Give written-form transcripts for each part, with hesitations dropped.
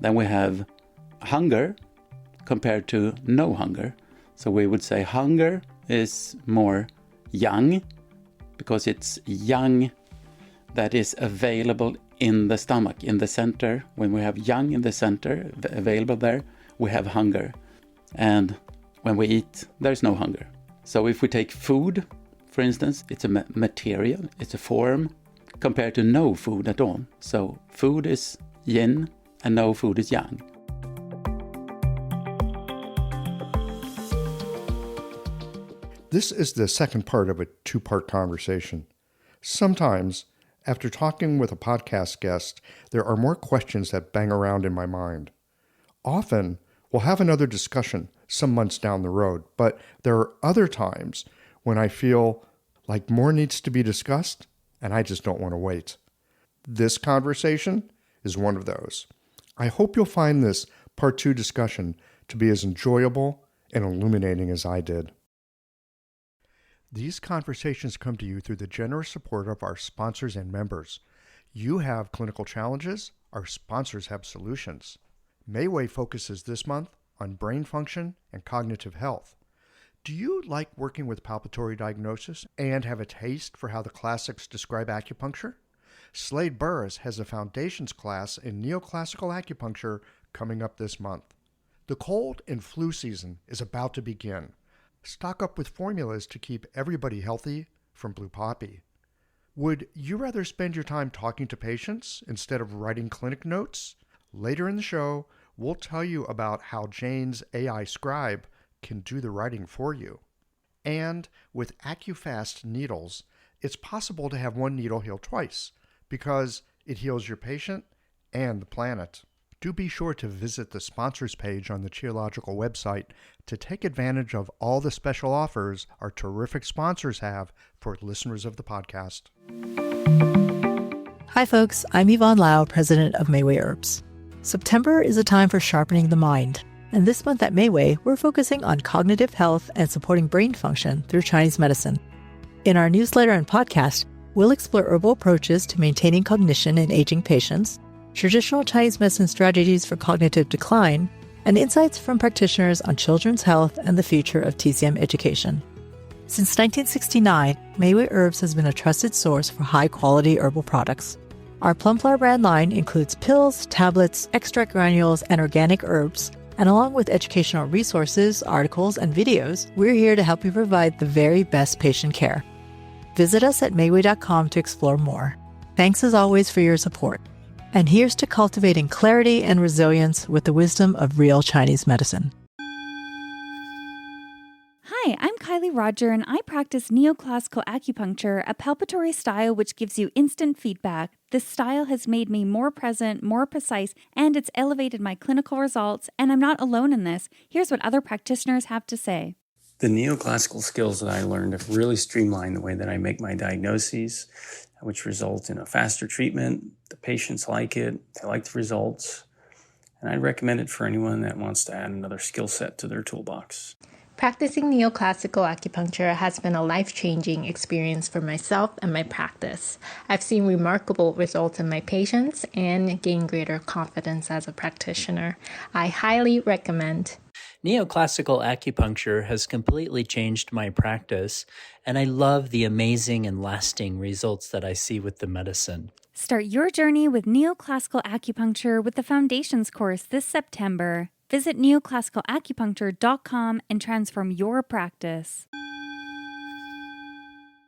Then we have hunger compared to no hunger. So we would say hunger is more yang, because it's yang that is available in the stomach, in the center. When we have yang in the center available there, we have hunger. And when we eat, there's no hunger. So if we take food, for instance, it's a material, it's a form, compared to no food at all. So food is yin and no food is yang. This is the second part of a two-part conversation. Sometimes, after talking with a podcast guest, there are more questions that bang around in my mind. Often, we'll have another discussion some months down the road, but there are other times when I feel like more needs to be discussed, and I just don't want to wait. This conversation is one of those. I hope you'll find this part 2 discussion to be as enjoyable and illuminating as I did. These conversations come to you through the generous support of our sponsors and members. You have clinical challenges, our sponsors have solutions. Mayway focuses this month on brain function and cognitive health. Do you like working with palpatory diagnosis and have a taste for how the classics describe acupuncture? Slade Burris has a foundations class in neoclassical acupuncture coming up this month. The cold and flu season is about to begin. Stock up with formulas to keep everybody healthy from Blue Poppy. Would you rather spend your time talking to patients instead of writing clinic notes? Later in the show, we'll tell you about how Jane's AI scribe can do the writing for you. And with AccuFast needles, it's possible to have one needle heal twice because it heals your patient and the planet. Do be sure to visit the sponsors page on the Qiological website to take advantage of all the special offers our terrific sponsors have for listeners of the podcast. Hi folks, I'm Yvonne Lau, president of Mayway Herbs. September is a time for sharpening the mind. And this month at Mayway, we're focusing on cognitive health and supporting brain function through Chinese medicine. In our newsletter and podcast, we'll explore herbal approaches to maintaining cognition in aging patients, traditional Chinese medicine strategies for cognitive decline, and insights from practitioners on children's health and the future of TCM education. Since 1969, Mayway Herbs has been a trusted source for high-quality herbal products. Our Plumflower brand line includes pills, tablets, extract granules, and organic herbs, and along with educational resources, articles, and videos, we're here to help you provide the very best patient care. Visit us at Mayway.com to explore more. Thanks as always for your support. And here's to cultivating clarity and resilience with the wisdom of real Chinese medicine. Hi, I'm Kylie Roger, and I practice neoclassical acupuncture, a palpatory style which gives you instant feedback. This style has made me more present, more precise, and it's elevated my clinical results, and I'm not alone in this. Here's what other practitioners have to say. The neoclassical skills that I learned have really streamlined the way that I make my diagnoses, which result in a faster treatment. The patients like it, they like the results, and I'd recommend it for anyone that wants to add another skill set to their toolbox. Practicing neoclassical acupuncture has been a life-changing experience for myself and my practice. I've seen remarkable results in my patients and gained greater confidence as a practitioner. I highly recommend. Neoclassical acupuncture has completely changed my practice, and I love the amazing and lasting results that I see with the medicine. Start your journey with neoclassical acupuncture with the Foundations course this September. Visit neoclassicalacupuncture.com and transform your practice.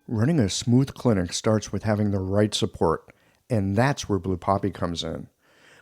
Running a smooth clinic starts with having the right support, and that's where Blue Poppy comes in.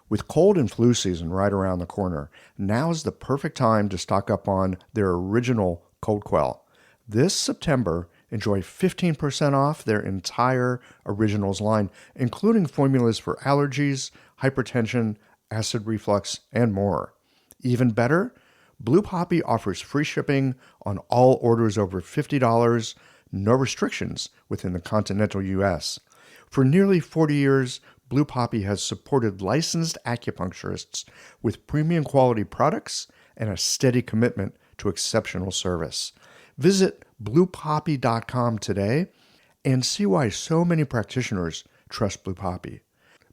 With cold and flu season right around the corner, now's the perfect time to stock up on their original Cold Quell. This September, enjoy 15% off their entire Originals line, including formulas for allergies, hypertension, acid reflux, and more. Even better, Blue Poppy offers free shipping on all orders over $50, no restrictions within the continental U.S. For nearly 40 years, Blue Poppy has supported licensed acupuncturists with premium quality products and a steady commitment to exceptional service. Visit bluepoppy.com today and see why so many practitioners trust Blue Poppy.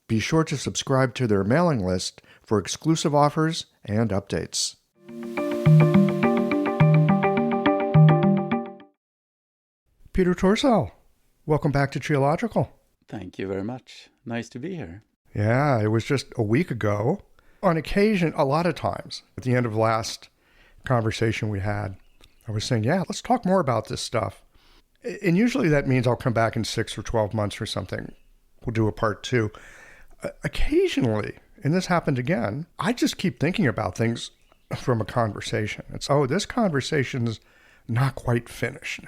Be sure to subscribe to their mailing list for exclusive offers and updates. Peter Torssell, welcome back to Triological. Thank you very much. Nice to be here. Yeah, it was just a week ago. On occasion, a lot of times, at the end of last conversation we had, I was saying, yeah, let's talk more about this stuff. And usually that means I'll come back in 6 or 12 months or something. We'll do a part 2. Occasionally, and this happened again, I just keep thinking about things from a conversation. It's, this conversation's not quite finished.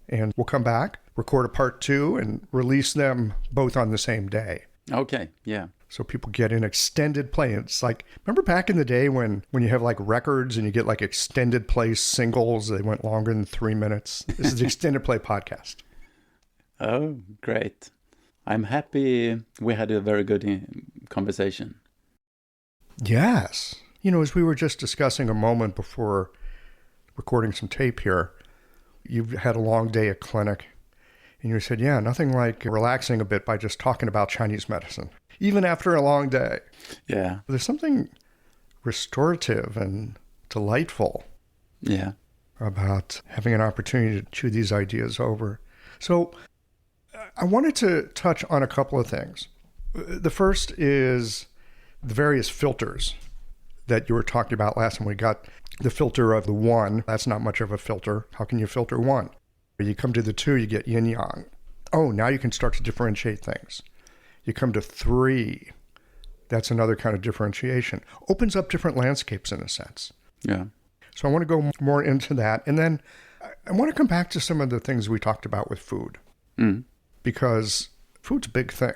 And we'll come back, record a part 2, and release them both on the same day. Okay, yeah. So people get an extended play. It's like, remember back in the day when you have like records and you get like extended play singles, they went longer than 3 minutes? This is the extended play podcast. Oh, great. I'm happy we had a very good conversation. Yes. As we were just discussing a moment before recording some tape here, you've had a long day at clinic. And you said, yeah, nothing like relaxing a bit by just talking about Chinese medicine, even after a long day. Yeah. There's something restorative and delightful about having an opportunity to chew these ideas over. So I wanted to touch on a couple of things. The first is the various filters that you were talking about last time. We got the filter of the 1. That's not much of a filter. How can you filter 1? You come to the 2, you get yin yang. Oh, now you can start to differentiate things. You come to 3, that's another kind of differentiation. Opens up different landscapes in a sense. Yeah. So I want to go more into that. And then I want to come back to some of the things we talked about with food. Because food's a big thing,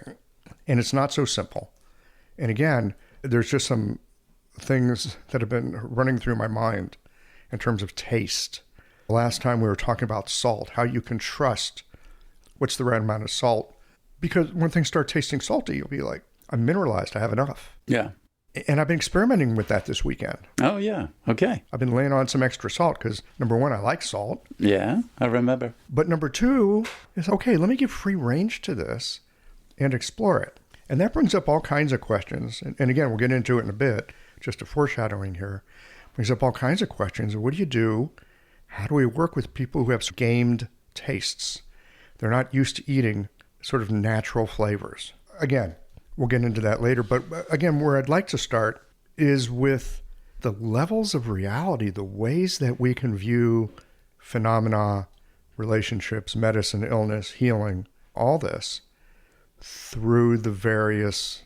and it's not so simple. And again, there's just some things that have been running through my mind in terms of taste. Last time we were talking about salt, how you can trust what's the right amount of salt. Because when things start tasting salty, you'll be like, I'm mineralized, I have enough. Yeah. And I've been experimenting with that this weekend. Oh, yeah. Okay. I've been laying on some extra salt because, number 1, I like salt. Yeah, I remember. But number 2 is, okay, let me give free range to this and explore it. And that brings up all kinds of questions. And again, we'll get into it in a bit, just a foreshadowing here. Brings up all kinds of questions. What do you do? How do we work with people who have gamed tastes? They're not used to eating sort of natural flavors. Again, we'll get into that later. But again, where I'd like to start is with the levels of reality, the ways that we can view phenomena, relationships, medicine, illness, healing, all this through the various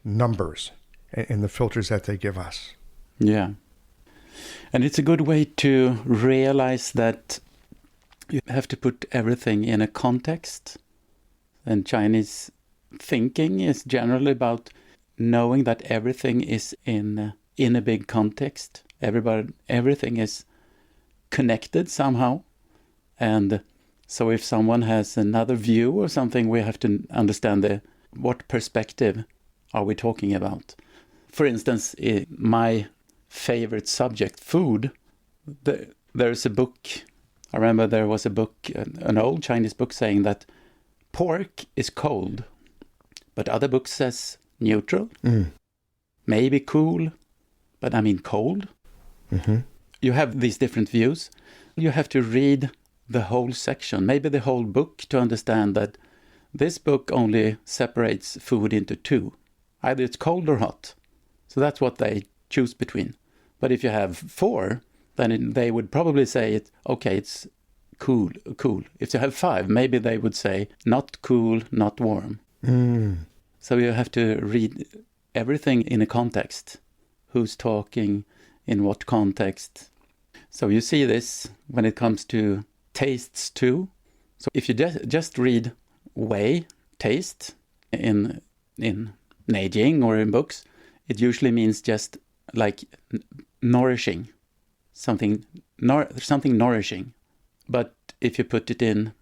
numbers and the filters that they give us. Yeah. And it's a good way to realize that you have to put everything in a context. And Chinese thinking is generally about knowing that everything is in a big context. Everything is connected somehow. And so if someone has another view or something, we have to understand what perspective are we talking about. For instance, my favorite subject, food, there's a book. I remember there was a book, an old Chinese book saying that pork is cold, but other books says neutral, maybe cool, but I mean cold. Mm-hmm. You have these different views. You have to read the whole section, maybe the whole book, to understand that this book only separates food into 2. Either it's cold or hot. So that's what they choose between. But if you have 4, then they would probably say it's cool. If you have 5, maybe they would say not cool, not warm. So you have to read everything in a context. Who's talking, in what context. So you see this when it comes to tastes too. So if you just read way, taste, in Neijing or in books, it usually means just like nourishing, something nourishing. But if you put it in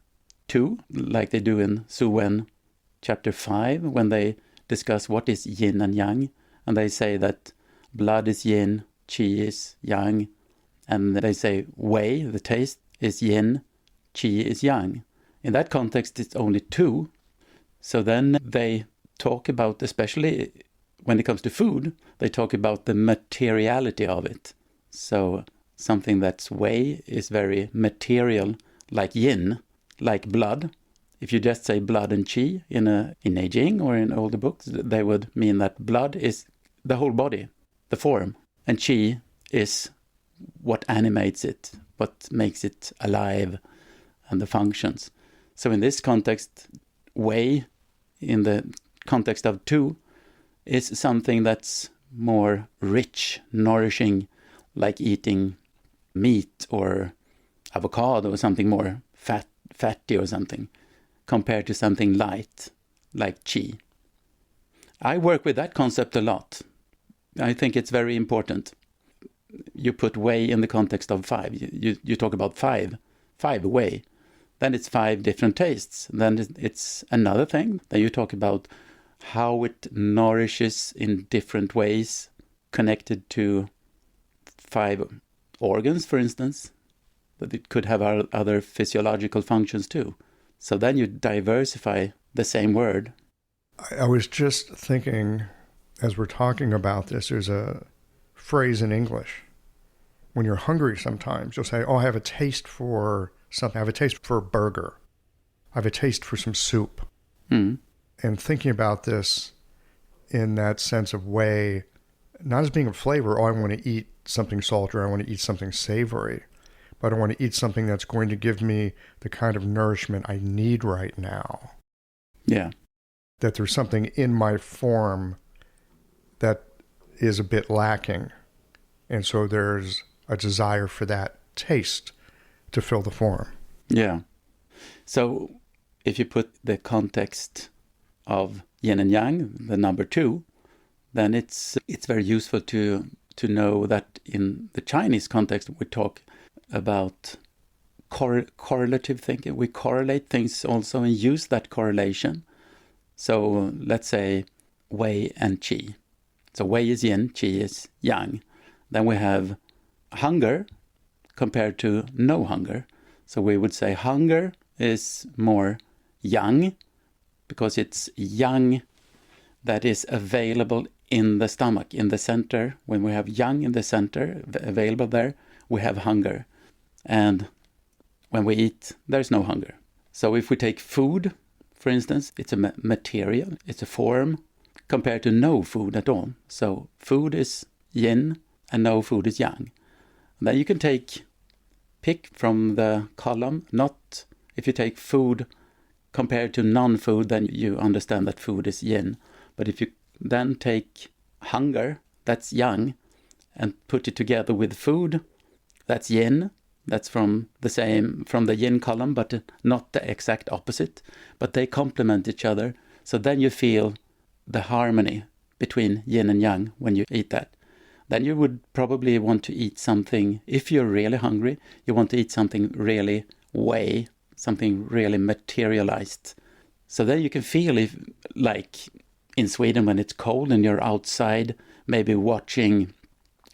2, like they do in Su Wen chapter 5, when they discuss what is yin and yang, and they say that blood is yin, qi is yang, and they say wei, the taste, is yin, qi is yang. In that context, it's only 2. So then they talk about, especially when it comes to food, they talk about the materiality of it. So something that's wei is very material, like yin, like blood. If you just say blood and qi in I Ching or in older books, they would mean that blood is the whole body, the form, and qi is what animates it, what makes it alive, and the functions. So in this context, wei, in the context of tu, is something that's more rich, nourishing, like eating meat or avocado or something more fatty or something, compared to something light, like qi. I work with that concept a lot. I think it's very important. You put wei in the context of 5. You talk about 5 wei. Then it's 5 different tastes. Then it's another thing. Then you talk about how it nourishes in different ways, connected to 5 organs, for instance. But it could have other physiological functions too. So then you diversify the same word. I was just thinking, as we're talking about this, there's a phrase in English. When you're hungry sometimes, you'll say, oh, I have a taste for something. I have a taste for a burger. I have a taste for some soup. Mm. And thinking about this in that sense of wei, not as being a flavor, oh, I want to eat something salty, or I want to eat something savory, but I want to eat something that's going to give me the kind of nourishment I need right now. Yeah. That there's something in my form that is a bit lacking. And so there's a desire for that taste to fill the form. Yeah. So if you put the context of yin and yang, the number 2, then it's very useful to know that in the Chinese context, we talk about correlative thinking. We correlate things also and use that correlation. So let's say wei and qi. So wei is yin, qi is yang. Then we have hunger compared to no hunger. So we would say hunger is more yang, because it's yang that is available in the stomach, in the center. When we have yang in the center, available there, we have hunger. And when we eat, there's no hunger. So if we take food, for instance, it's a material, it's a form, compared to no food at all. So food is yin and no food is yang. And then you can pick from the column, not if you take food compared to non-food, then you understand that food is yin. But if you then take hunger, that's yang, and put it together with food, that's yin. That's from the yin column, but not the exact opposite. But they complement each other. So then you feel the harmony between yin and yang when you eat that. Then you would probably want to eat something, if you're really hungry, you want to eat something really wei, something really materialized. So then you can feel, if, like in Sweden when it's cold and you're outside, maybe watching,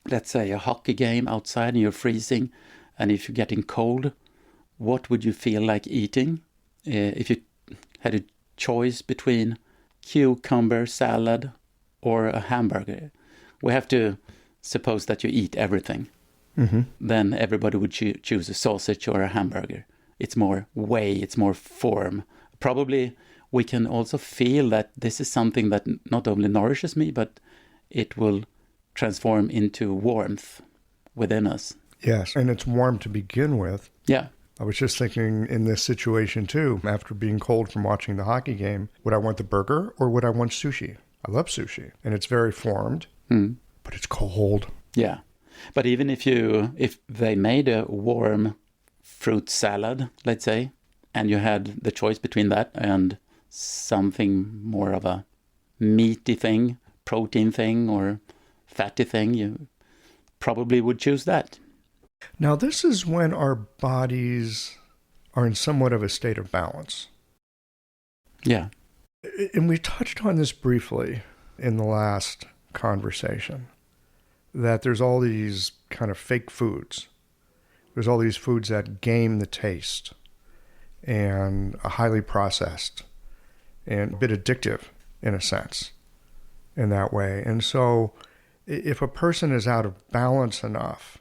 let's say, a hockey game outside and you're freezing, and if you're getting cold, what would you feel like eating? If you had a choice between cucumber salad or a hamburger, we have to suppose that you eat everything. Mm-hmm. Then everybody would choose a sausage or a hamburger. It's more wei, it's more form. Probably we can also feel that this is something that not only nourishes me, but it will transform into warmth within us. Yes, and it's warm to begin with. Yeah. I was just thinking in this situation too, after being cold from watching the hockey game, would I want the burger or would I want sushi? I love sushi, and it's very formed, but it's cold. Yeah. But even if they made a warm fruit salad, let's say, and you had the choice between that and something more of a meaty thing, protein thing, or fatty thing, you probably would choose that. Now, this is when our bodies are in somewhat of a state of balance. Yeah. And we touched on this briefly in the last conversation, that there's all these kind of fake foods. There's all these foods that game the taste and are highly processed and a bit addictive in a sense, in that way. And so if a person is out of balance enough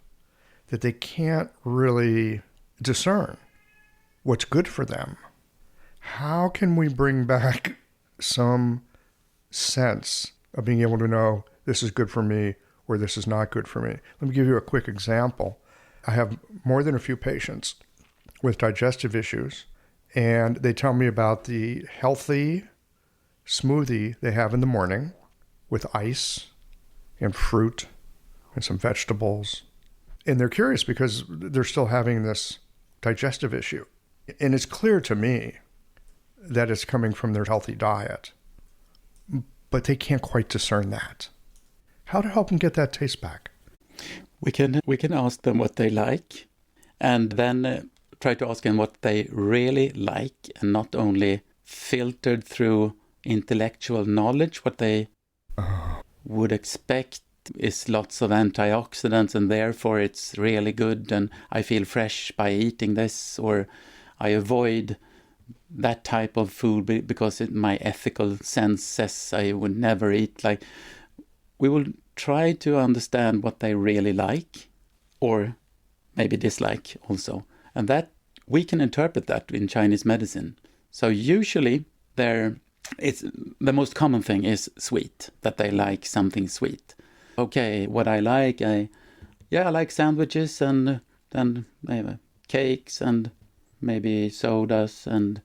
that they can't really discern what's good for them, how can we bring back some sense of being able to know this is good for me or this is not good for me? Let me give you a quick example. I have more than a few patients with digestive issues, and they tell me about the healthy smoothie they have in the morning with ice and fruit and some vegetables. And they're curious because they're still having this digestive issue. And it's clear to me that it's coming from their healthy diet, but they can't quite discern that. How to help them get that taste back? We can ask them what they like, and then try to ask them what they really like, and not only filtered through intellectual knowledge. What they would expect is lots of antioxidants, and therefore it's really good, and I feel fresh by eating this, or I avoid that type of food because my ethical sense says I would never eat. Like, we will try to understand what they really like, or maybe dislike also, and that we can interpret that in Chinese medicine. So usually it's the most common thing is sweet, that they like something sweet. Okay, what I like, I like sandwiches, and then maybe cakes, and maybe sodas, and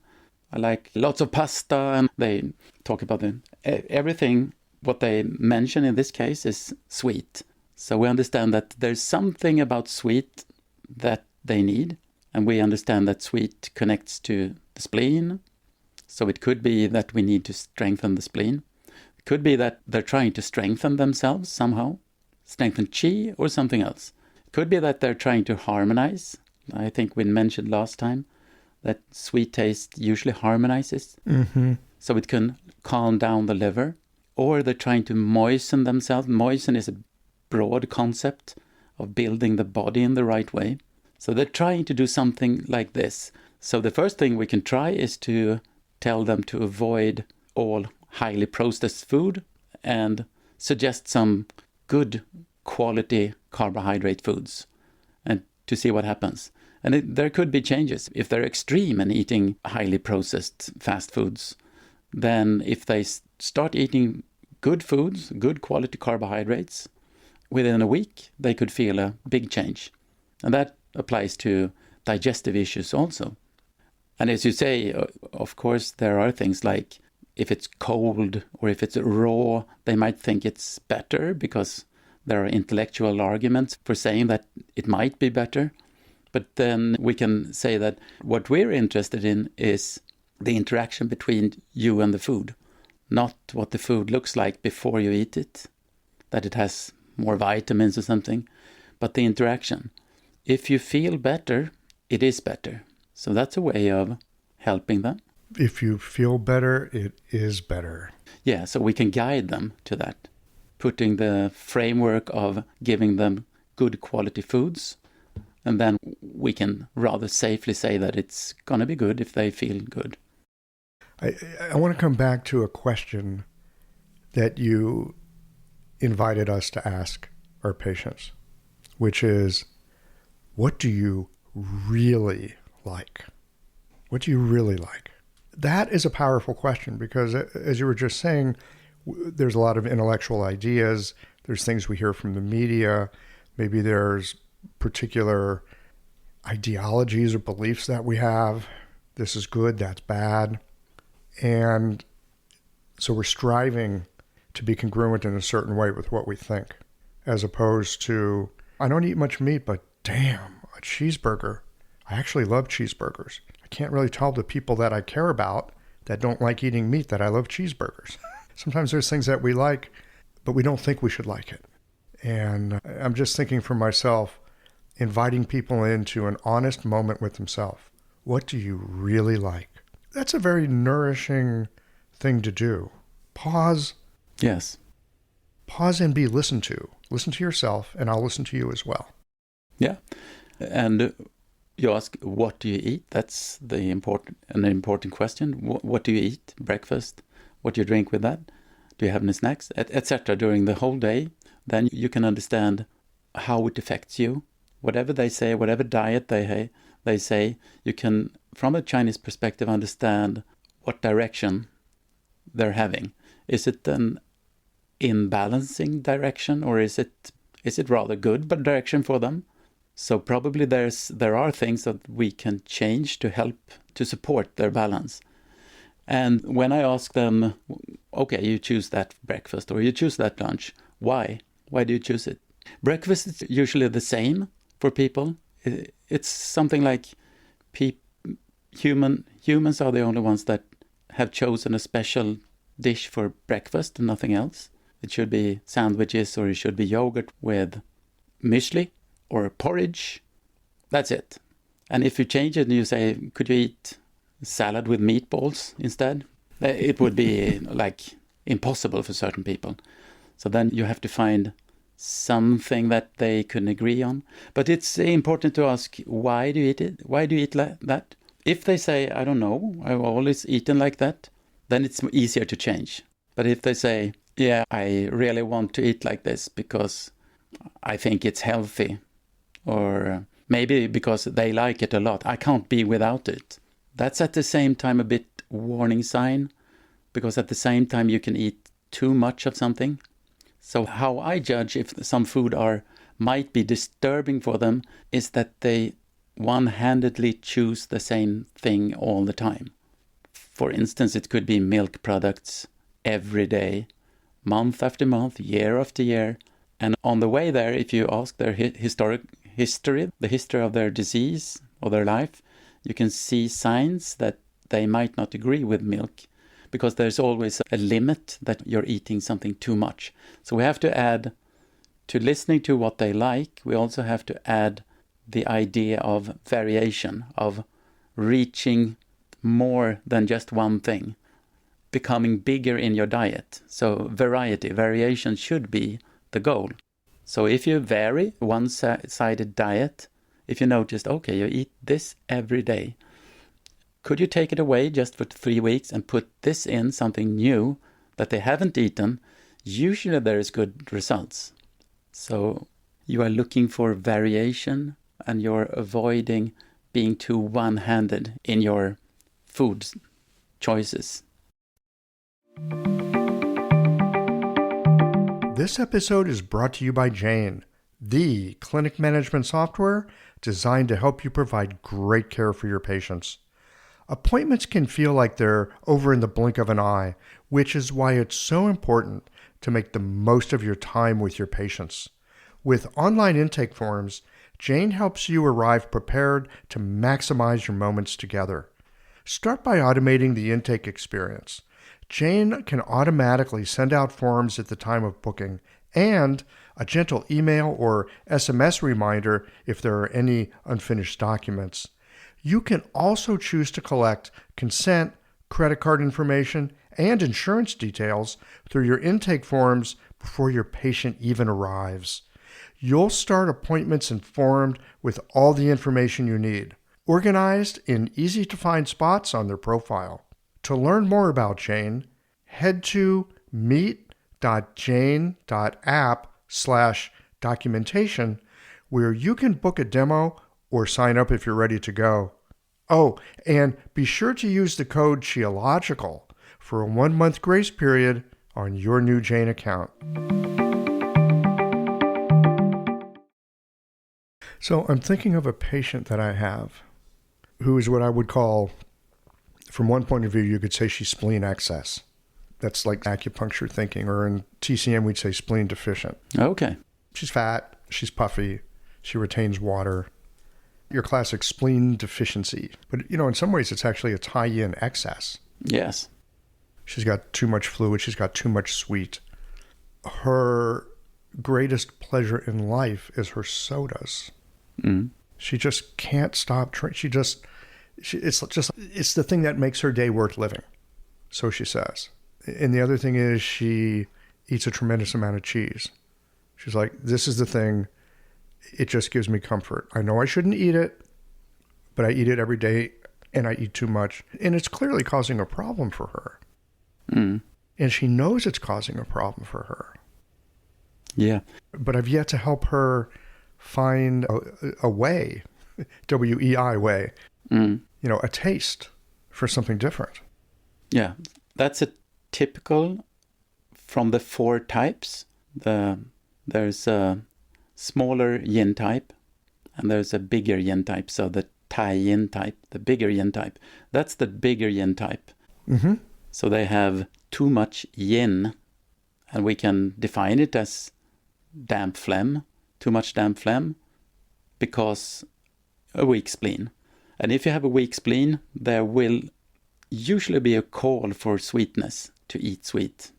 I like lots of pasta. And they talk about everything. What they mention in this case is sweet. So we understand that there's something about sweet that they need, and we understand that sweet connects to the spleen. So it could be that we need to strengthen the spleen. It could be that they're trying to strengthen themselves somehow, strengthen qi or something else. It could be that they're trying to harmonize. I think we mentioned last time that sweet taste usually harmonizes. Mm-hmm. So it can calm down the liver. Or they're trying to moisten themselves. Moisten is a broad concept of building the body in the right way. So they're trying to do something like this. So the first thing we can try is to tell them to avoid all highly processed food and suggest some good quality carbohydrate foods, and to see what happens. And there could be changes. If they're extreme in eating highly processed fast foods, then if they start eating good foods, good quality carbohydrates, within a week, they could feel a big change. And that applies to digestive issues also. And as you say, of course, there are things like if it's cold or if it's raw, they might think it's better because there are intellectual arguments for saying that it might be better. But then we can say that what we're interested in is the interaction between you and the food, not what the food looks like before you eat it, that it has more vitamins or something, but the interaction. If you feel better, it is better. So that's a way of helping them. If you feel better, it is better. Yeah, so we can guide them to that, putting the framework of giving them good quality foods, and then we can rather safely say that it's going to be good if they feel good. I want to come back to a question that you invited us to ask our patients, which is, what do you really like? What do you really like? That is a powerful question because, as you were just saying, there's a lot of intellectual ideas. There's things we hear from the media. Maybe there's particular ideologies or beliefs that we have. This is good, that's bad. And so we're striving to be congruent in a certain way with what we think, as opposed to, I don't eat much meat, but damn, a cheeseburger. I actually love cheeseburgers. I can't really tell the people that I care about that don't like eating meat that I love cheeseburgers. Sometimes there's things that we like, but we don't think we should like it. And I'm just thinking for myself, inviting people into an honest moment with themselves. What do you really like? That's a very nourishing thing to do. Pause. Yes. Pause and be listened to. Listen to yourself, and I'll listen to you as well. Yeah. And you ask, what do you eat? That's an important question. What do you eat? Breakfast? what you drink with that. Do you have any snacks, etc. during the whole day? Then you can understand how it affects you. Whatever they say, whatever diet they say, you can, from a Chinese perspective, understand what direction they're having. Is it an imbalancing direction, or is it rather good but direction for them? So probably there are things that we can change to help to support their balance. And when I ask them, okay, you choose that breakfast or you choose that lunch, why? Why do you choose it? Breakfast is usually the same for people. It's something like humans are the only ones that have chosen a special dish for breakfast and nothing else. It should be sandwiches, or it should be yogurt with muesli or porridge. That's it. And if you change it and you say, could you eat salad with meatballs instead? It would be like impossible for certain people. So then you have to find something that they can agree on. But it's important to ask, why do you eat it? Why do you eat like that? If they say, I don't know, I've always eaten like that, then it's easier to change. But if they say, yeah, I really want to eat like this because I think it's healthy, or maybe because they like it a lot, I can't be without it. That's at the same time a bit warning sign, because at the same time you can eat too much of something. So how I judge if some food might be disturbing for them is that they one-handedly choose the same thing all the time. For instance, it could be milk products every day, month after month, year after year. And on the way there, if you ask their history, the history of their disease or their life, you can see signs that they might not agree with milk, because there's always a limit that you're eating something too much. So we have to add, to listening to what they like, we also have to add the idea of variation, of reaching more than just one thing, becoming bigger in your diet. So variation should be the goal. So if you vary one-sided diet, if you noticed, okay, you eat this every day, could you take it away just for 3 weeks and put this in, something new that they haven't eaten? Usually there is good results. So you are looking for variation, and you're avoiding being too one-handed in your food choices. This episode is brought to you by Jane, the clinic management software designed to help you provide great care for your patients. Appointments can feel like they're over in the blink of an eye, which is why it's so important to make the most of your time with your patients. With online intake forms, Jane helps you arrive prepared to maximize your moments together. Start by automating the intake experience. Jane can automatically send out forms at the time of booking and a gentle email or SMS reminder if there are any unfinished documents. You can also choose to collect consent, credit card information, and insurance details through your intake forms before your patient even arrives. You'll start appointments informed with all the information you need, organized in easy-to-find spots on their profile. To learn more about Jane, head to meet.jane.app/documentation, where you can book a demo or sign up if you're ready to go. Oh, and be sure to use the code Qiological for a 1-month grace period on your new Jane account. So I'm thinking of a patient that I have who is what I would call, from one point of view, you could say she's spleen excess. That's like acupuncture thinking, or in TCM, we'd say spleen deficient. Okay. She's fat, she's puffy, she retains water. Your classic spleen deficiency. But, in some ways, it's actually a tie-in excess. Yes. She's got too much fluid. She's got too much sweet. Her greatest pleasure in life is her sodas. Mm. She just can't stop drinking. It's the thing that makes her day worth living, so she says. And the other thing is she eats a tremendous amount of cheese. She's like, this is the thing. It just gives me comfort. I know I shouldn't eat it, but I eat it every day, and I eat too much. And it's clearly causing a problem for her. Mm. And she knows it's causing a problem for her. Yeah. But I've yet to help her find a way, W-E-I way, a taste for something different. Yeah. That's a typical from the 4 types. There's a smaller yin type and there's a bigger yin type. So the Tai yin type, the bigger yin type, that's the bigger yin type. Mm-hmm. So they have too much yin, and we can define it as damp phlegm, too much damp phlegm, because a weak spleen. And if you have a weak spleen, there will usually be a call for sweetness, to eat sweet,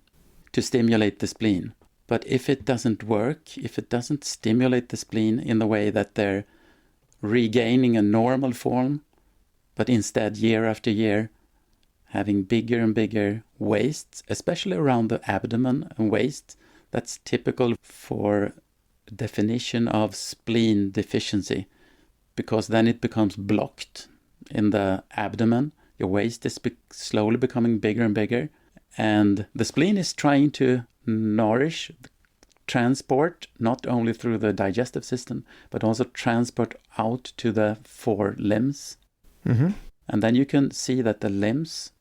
to stimulate the spleen. But if it doesn't work, if it doesn't stimulate the spleen in the way that they're regaining a normal form, but instead year after year having bigger and bigger wastes, especially around the abdomen and waist, that's typical for definition of spleen deficiency, because then it becomes blocked in the abdomen. Your waist is slowly becoming bigger and bigger, and the spleen is trying to nourish, transport, not only through the digestive system, but also transport out to the 4 limbs. Mm-hmm. And then you can see that the limbs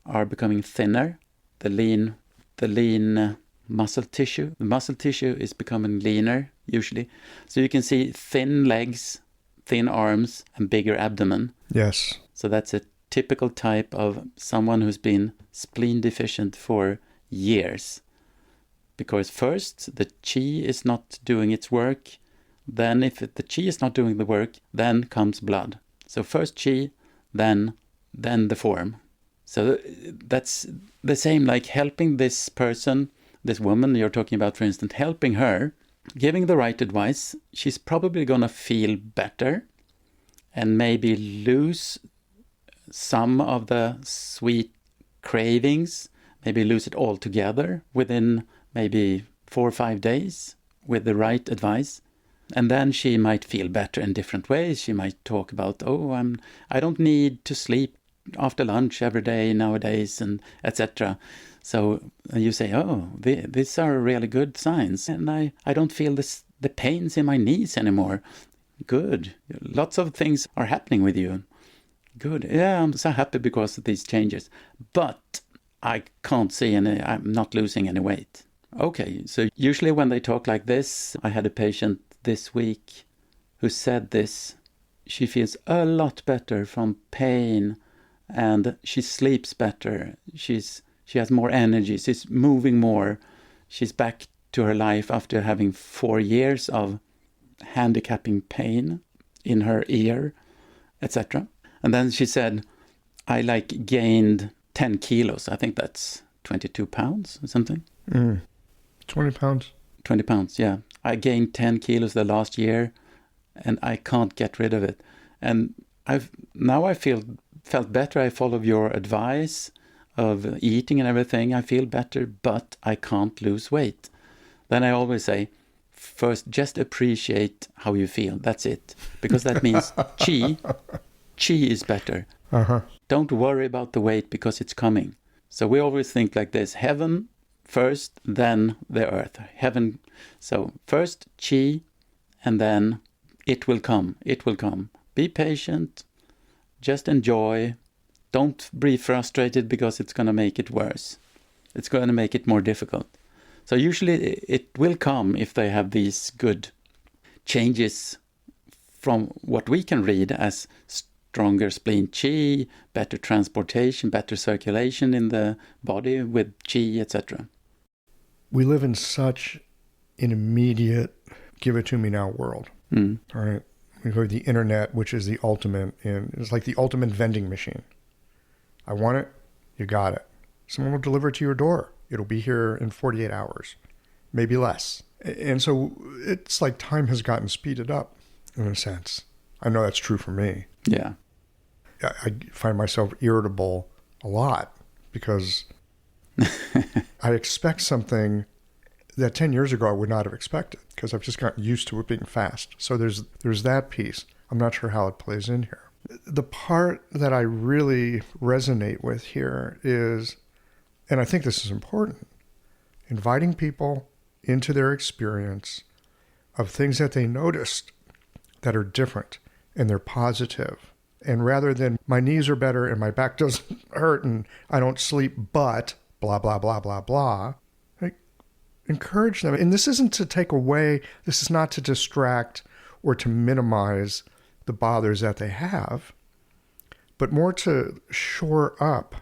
are becoming thinner. The lean muscle tissue. The muscle tissue is becoming leaner, usually. So you can see thin legs, thin arms, and bigger abdomen. Yes. So that's a typical type of someone who's been spleen deficient for years. Because first, the qi is not doing its work. Then if the qi is not doing the work, then comes blood. So first qi, then the form. So that's the same, like helping this person, this woman you're talking about, for instance, helping her, giving the right advice. She's probably going to feel better and maybe lose some of the sweet cravings, maybe lose it altogether within maybe 4 or 5 days with the right advice. And then she might feel better in different ways. She might talk about, I don't need to sleep after lunch every day nowadays, and etc. So you say, these are really good signs. And I don't feel the pains in my knees anymore. Good. Lots of things are happening with you. Good. Yeah, I'm so happy because of these changes. But I can't see I'm not losing any weight. Okay, so usually when they talk like this, I had a patient this week who said this. She feels a lot better from pain and she sleeps better. She has more energy. She's moving more. She's back to her life after having 4 years of handicapping pain in her ear, etc. And then she said, I gained 10 kilos. I think that's 22 pounds or something. 20 pounds. 20 pounds, yeah. I gained 10 kilos the last year and I can't get rid of it. And I felt better. I followed your advice of eating and everything. I feel better, but I can't lose weight. Then I always say, first, just appreciate how you feel. That's it. Because that means qi is better. Uh-huh. Don't worry about the weight because it's coming. So we always think like this, heaven first, then the earth. Heaven. So first qi, and then it will come. It will come. Be patient. Just enjoy. Don't be frustrated because it's going to make it worse. It's going to make it more difficult. So usually it will come if they have these good changes from what we can read as stronger spleen qi, better transportation, better circulation in the body with qi, etc. We live in such an immediate give it to me now world. Mm. All right. We have the internet, which is the ultimate, and it's like the ultimate vending machine. I want it, you got it. Someone will deliver it to your door. It'll be here in 48 hours, maybe less. And so it's like time has gotten speeded up in a sense. I know that's true for me. Yeah. I find myself irritable a lot because I expect something that 10 years ago I would not have expected because I've just gotten used to it being fast. So there's that piece. I'm not sure how it plays in here. The part that I really resonate with here is And I think this is important. Inviting people into their experience of things that they noticed that are different and they're positive. And rather than my knees are better and my back doesn't hurt and I don't sleep, but blah, blah, blah, blah, blah, like, encourage them. And this isn't to take away, this is not to distract or to minimize the bothers that they have, but more to shore up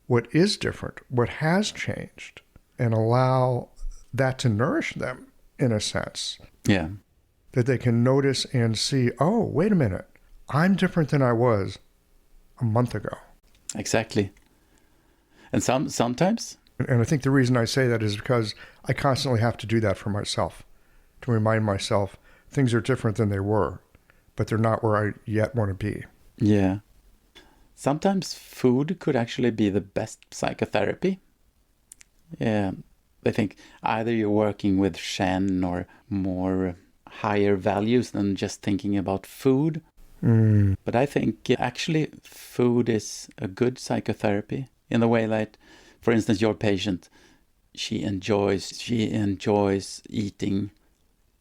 what is different, what has changed, and allow that to nourish them in a sense. Yeah. That they can notice and see, oh, wait a minute, I'm different than I was a month ago. Exactly. And sometimes... And I think the reason I say that is because I constantly have to do that for myself, to remind myself things are different than they were, but they're not where I yet want to be. Yeah. Sometimes food could actually be the best psychotherapy. Yeah. I think either you're working with Shen or more higher values than just thinking about food. But I think actually food is a good psychotherapy in the way that, for instance, your patient, she enjoys eating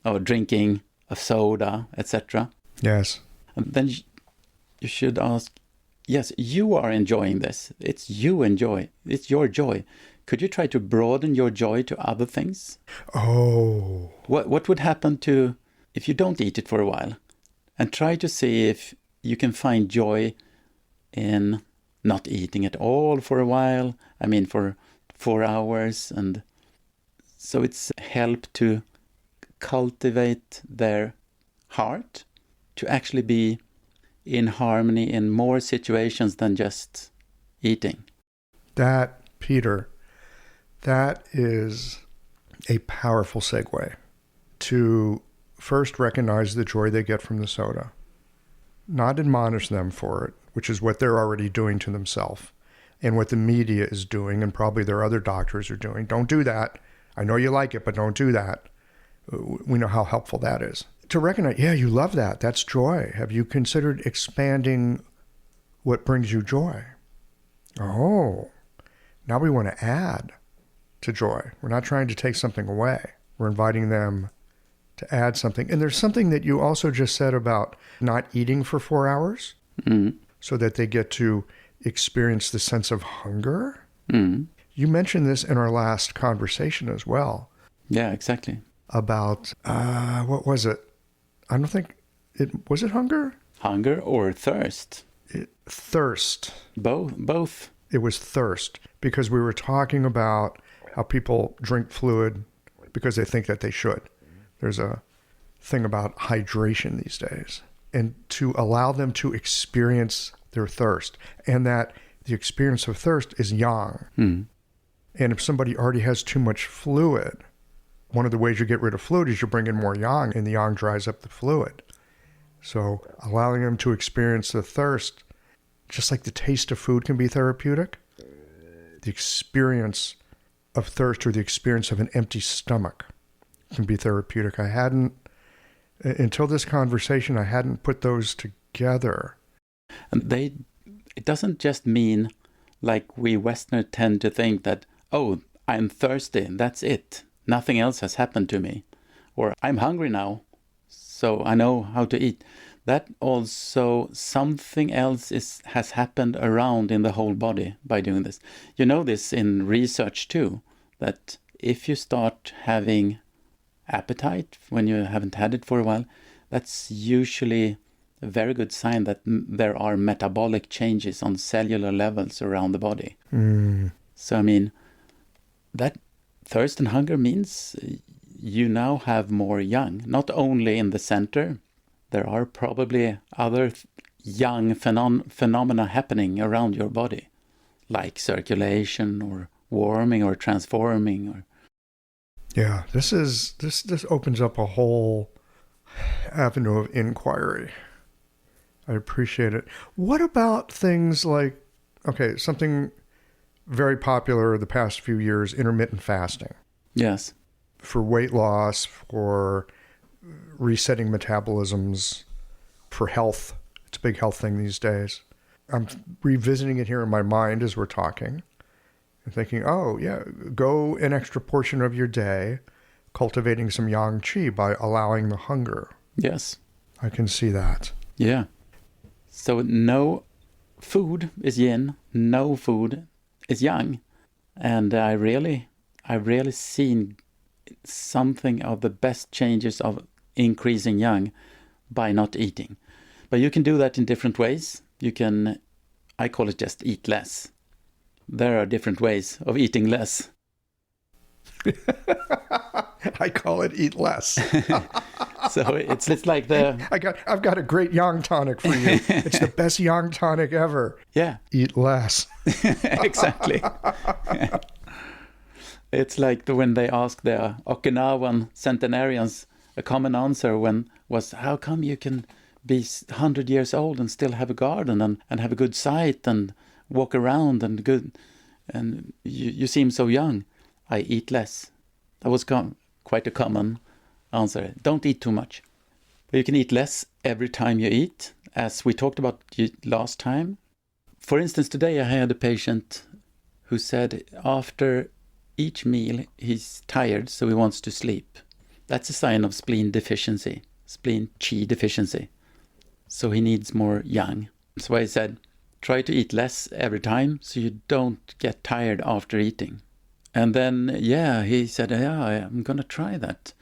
or drinking a soda, etc. Yes. And then you should ask, yes, you are enjoying this. It's you enjoy. It's your joy. Could you try to broaden your joy to other things? Oh. What would happen to if you don't eat it for a while? And try to see if you can find joy in not eating at all for a while. I mean, for 4 hours. And so it's help to cultivate their heart to actually be in harmony in more situations than just eating. That, Peter, that is a powerful segue to first recognize the joy they get from the soda, not admonish them for it, which is what they're already doing to themselves and what the media is doing and probably their other doctors are doing. Don't do that. I know you like it, but don't do that. We know how helpful that is. To recognize, yeah, you love that. That's joy. Have you considered expanding what brings you joy? Oh, now we want to add to joy. We're not trying to take something away. We're inviting them to add something. And there's something that you also just said about not eating for 4 hours so that they get to experience the sense of hunger. You mentioned this in our last conversation as well. Yeah, exactly. About, what was it? I don't think, was it hunger? Hunger or thirst? Thirst. Both. It was thirst because we were talking about how people drink fluid because they think that they should. There's a thing about hydration these days, and to allow them to experience their thirst, and that the experience of thirst is yang. And if somebody already has too much fluid, one of the ways you get rid of fluid is you bring in more yang, and the yang dries up the fluid. So allowing them to experience the thirst, just like the taste of food can be therapeutic, the experience of thirst or the experience of an empty stomach can be therapeutic. Until this conversation, I hadn't put those together. And it doesn't just mean like we Westerners tend to think that, oh, I'm thirsty, that's it. Nothing else has happened to me. Or I'm hungry now, so I know how to eat. That also something else has happened around in the whole body by doing this. You know this in research too, that if you start having appetite when you haven't had it for a while, that's usually a very good sign that there are metabolic changes on cellular levels around the body. So I mean, that thirst and hunger means you now have more yang, not only in the center. There are probably other yang phenomena happening around your body, like circulation or warming or transforming. Or yeah, this opens up a whole avenue of inquiry. I appreciate it. What about things like, okay, something very popular the past few years, intermittent fasting? Yes. For weight loss, for resetting metabolisms, for health. It's a big health thing these days. I'm revisiting it here in my mind as we're talking. And thinking, oh, yeah, go an extra portion of your day cultivating some yang qi by allowing the hunger. Yes. I can see that. Yeah. So no food is yin, no food is yang. And I really seen something of the best changes of increasing yang by not eating. But you can do that in different ways. I call it just eat less. There are different ways of eating less. I call it eat less. So it's like I've got a great yang tonic for you. It's the best yang tonic ever. Yeah. Eat less. Exactly. It's like when they asked the Okinawan centenarians, a common answer was, how come you can be 100 years old and still have a garden and have a good sight and walk around and you seem so young? I eat less. That was quite a common answer. Don't eat too much. But you can eat less every time you eat, as we talked about last time. For instance, today I had a patient who said after each meal he's tired, so he wants to sleep. That's a sign of spleen deficiency, spleen qi deficiency. So he needs more yang. So I said, try to eat less every time so you don't get tired after eating. And then, he said, I'm going to try that.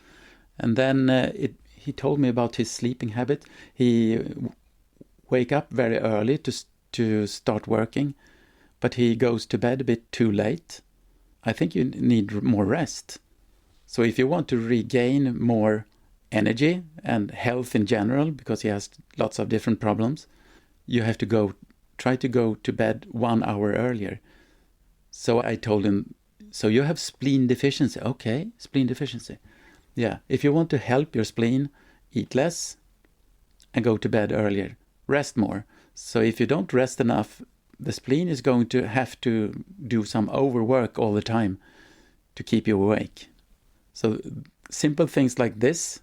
And then he told me about his sleeping habit. He wake up very early to start working, but he goes to bed a bit too late. I think you need more rest. So if you want to regain more energy and health in general, because he has lots of different problems, you have to try to go to bed 1 hour earlier. So I told him, so you have spleen deficiency. Okay, spleen deficiency. Yeah, if you want to help your spleen, eat less and go to bed earlier. Rest more. So if you don't rest enough, the spleen is going to have to do some overwork all the time to keep you awake. So simple things like this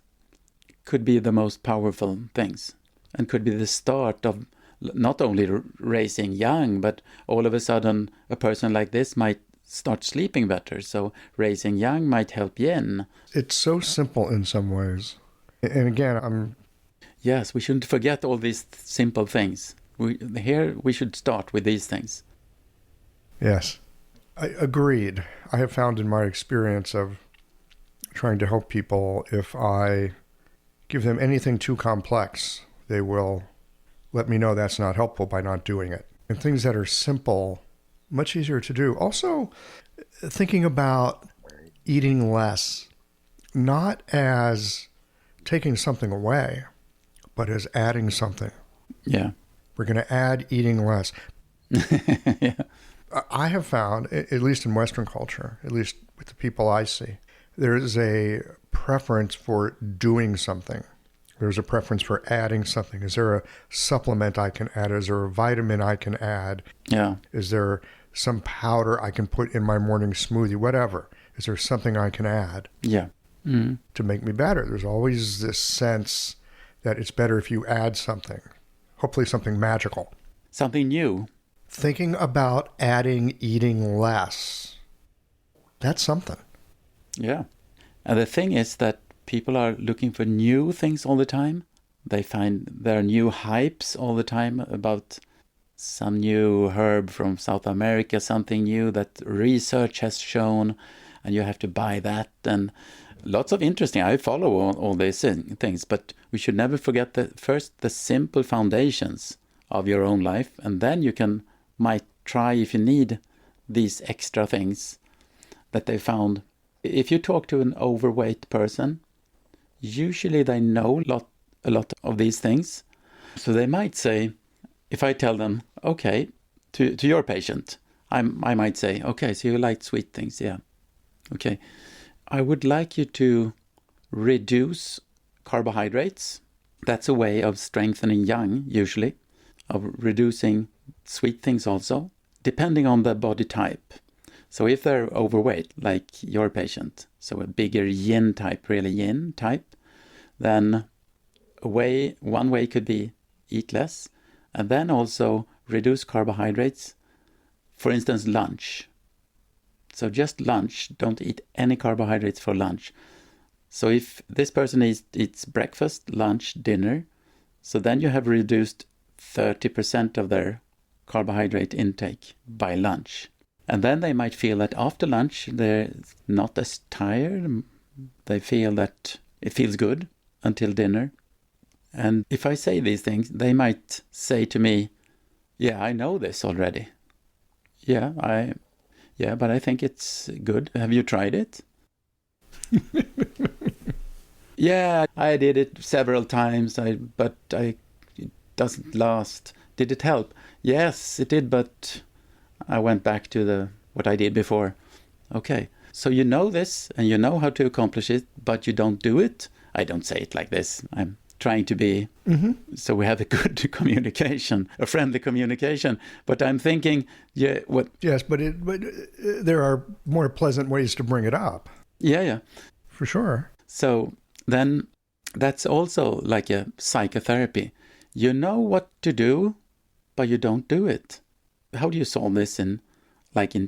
could be the most powerful things and could be the start of not only raising yang, but all of a sudden a person like this might start sleeping better. So raising yang might help yin. It's so simple in some ways. And again, Yes, we shouldn't forget all these simple things. We should start with these things. Yes, I agreed. I have found in my experience of trying to help people, if I give them anything too complex, they will let me know that's not helpful by not doing it. And things that are simple, much easier to do. Also, thinking about eating less, not as taking something away, but as adding something. Yeah. We're going to add eating less. Yeah. I have found, at least in Western culture, at least with the people I see, there is a preference for doing something. There's a preference for adding something. Is there a supplement I can add? Is there a vitamin I can add? Yeah. Is there some powder I can put in my morning smoothie? Whatever. Is there something I can add? Yeah. Mm-hmm. To make me better? There's always this sense that it's better if you add something. Hopefully something magical. Something new. Thinking about adding eating less. That's something. Yeah. And the thing is that people are looking for new things all the time. They find there are new hypes all the time about some new herb from South America, something new that research has shown, and you have to buy that. And lots of interesting. I follow all these things, but we should never forget the simple foundations of your own life, and then you might try if you need these extra things that they found. If you talk to an overweight person, usually they know a lot of these things. So they might say, if I tell them, okay, to your patient, I might say, okay, so you like sweet things, yeah. Okay, I would like you to reduce carbohydrates. That's a way of strengthening yang, usually, of reducing sweet things also, depending on the body type. So if they're overweight, like your patient, so a bigger yin type, really yin type, then one way could be eat less, and then also reduce carbohydrates. For instance, lunch. So just lunch, don't eat any carbohydrates for lunch. So if this person eats breakfast, lunch, dinner, so then you have reduced 30% of their carbohydrate intake by lunch. And then they might feel that after lunch they're not as tired. They feel that it feels good until dinner. And if I say these things, they might say to me, yeah, I know this already. Yeah, but I think it's good. Have you tried it? Yeah, I did it several times, but it doesn't last. Did it help? Yes, it did, but I went back to what I did before. Okay, so you know this, and you know how to accomplish it, but you don't do it? I don't say it like this. I'm trying to be, so we have a good communication, a friendly communication. But I'm thinking, yeah, what? Yes, but there are more pleasant ways to bring it up. Yeah. For sure. So then that's also like a psychotherapy. You know what to do, but you don't do it. How do you solve this in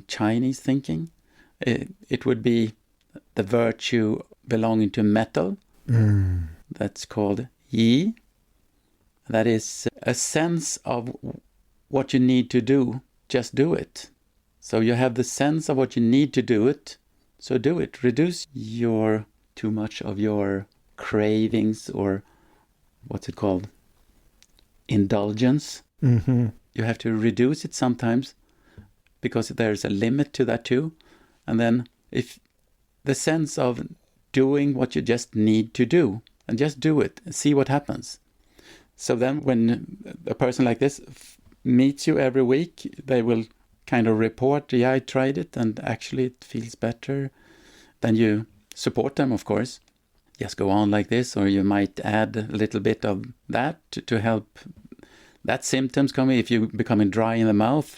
Chinese thinking? It would be the virtue belonging to metal. That's called yi. That is a sense of what you need to do. Just do it. So you have the sense of what you need to do it. So do it. Reduce too much of your cravings, or what's it called? Indulgence. Mm-hmm. You have to reduce it sometimes because there's a limit to that too. And then if the sense of doing what you just need to do, and just do it and see what happens. So then when a person like this meets you every week, they will kind of report, yeah, I tried it and actually it feels better. Then you support them, of course. Just go on like this, or you might add a little bit of that to help that symptoms coming. If you're becoming dry in the mouth,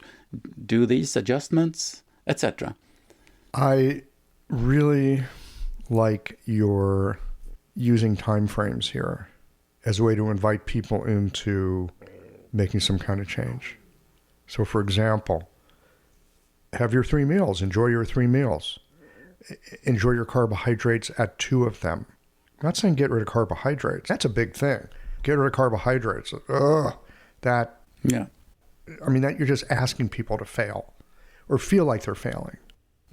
do these adjustments, etc. I really like your using time frames here as a way to invite people into making some kind of change. So for example, have your 3 meals, enjoy your 3 meals. Enjoy your carbohydrates at 2 of them. I'm not saying get rid of carbohydrates. That's a big thing. Get rid of carbohydrates. That you're just asking people to fail or feel like they're failing.